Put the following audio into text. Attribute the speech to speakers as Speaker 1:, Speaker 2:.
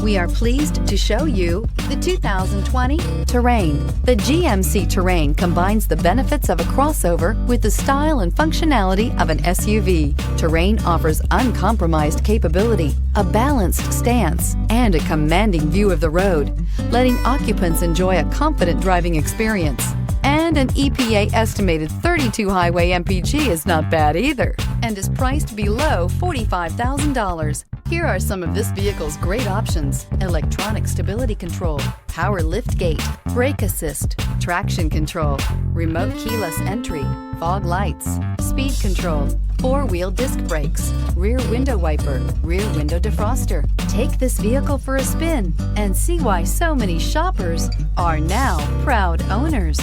Speaker 1: We are pleased to show you the 2020 Terrain. The GMC Terrain combines the benefits of a crossover with the style and functionality of an SUV. Terrain offers uncompromised capability, a balanced stance, and a commanding view of the road, letting occupants enjoy a confident driving experience. And an EPA estimated 32 highway MPG is not bad either, and is priced below $45,000. Here are some of this vehicle's great options: electronic stability control, power liftgate, brake assist, traction control, remote keyless entry, fog lights, speed control, four-wheel disc brakes, rear window wiper, rear window defroster. Take this vehicle for a spin and see why so many shoppers are now proud owners.